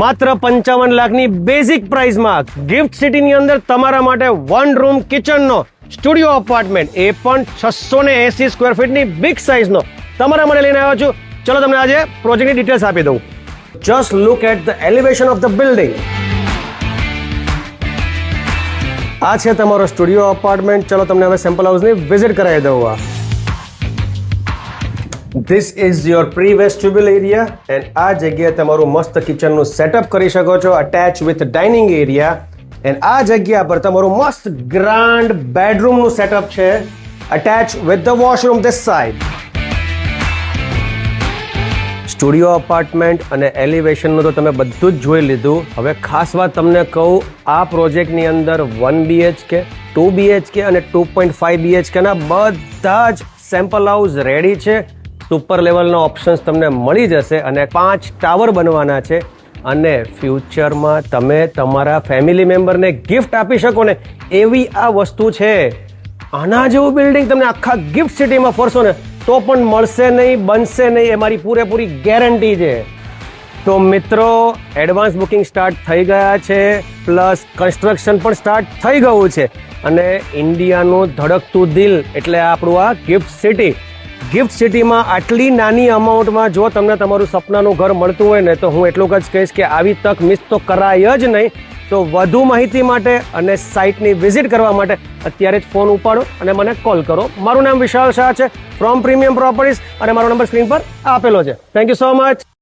માત્ર 55 લાખની basic પ્રાઇસમાં gift સિટીની અંદર તમારા માટે 1 રૂમ કિચનનો સ્ટુડિયો અપાર્ટમેન્ટ, એ પણ 680 સ્ક્વેર ફીટની બિગ સાઇઝનો તમારા માટે લઈને આવ્યો છું. ચલો તમને આજે પ્રોજેક્ટની ડિટેલ્સ આપી દઉં. Just look at the elevation of the building. આ છે તમારો સ્ટુડિયો અપાર્ટમેન્ટ. ચલો તમને હવે સેમ્પલ હાઉસની વિઝિટ કરાવી દઉં. This is your pre-vestibule area and આ જગ્યાએ તમારું મસ્ત કિચનનું સેટઅપ કરી શકો છો, attach with dining area. And આ જગ્યા પર તમારું મસ્ત ગ્રાન્ડ બેડરૂમનું સેટઅપ છે, attach with the washroom this side. Studio apartment અને એલિવેશનનું તો તમે બધું જ જોઈ લીધું. હવે ખાસ વાત તમને કહું, આ પ્રોજેક્ટની અંદર 1 BHK, 2 BHK અને 2.5 BHK ના બધા જ સેમ્પલ હાઉસ રેડી છે. સુપર લેવલના ઓપ્શન્સ તમને મળી જશે અને 5 ટાવર બનવાના છે. અને ફ્યુચરમાં તમે તમારા ફેમિલી મેમ્બરને ગિફ્ટ આપી શકો ને એવી આ વસ્તુ છે. આના જેવું બિલ્ડિંગ તમને આખા ગિફ્ટ સિટીમાં ફરશો ને તો પણ મળશે નહીં, બનશે નહીં, એ મારી પૂરેપૂરી ગેરંટી છે. તો મિત્રો, એડવાન્સ બુકિંગ સ્ટાર્ટ થઈ ગયા છે, પ્લસ કન્સ્ટ્રક્શન પણ સ્ટાર્ટ થઈ ગયું છે. અને ઇન્ડિયાનું ધડકતું દિલ એટલે આપણું આ ગિફ્ટ સિટી. ગિફ્ટ સિટીમાં આટલી નાની અમાઉન્ટમાં જો તમને તમારું સપનાનું ઘર મળતું હોય ને તો હું એટલું જ કહીશ કે આવી તક મિસ તો કરાય જ નહીં. તો વધુ માહિતી માટે અને સાઇટની વિઝિટ કરવા માટે અત્યારે જ ફોન ઉપાડો અને મને કોલ કરો. મારું નામ વિશાલ શાહ છે, ફ્રોમ પ્રીમિયમ પ્રોપર્ટીઝ, અને મારો નંબર સ્ક્રીન પર આપેલો છે. Thank you so much.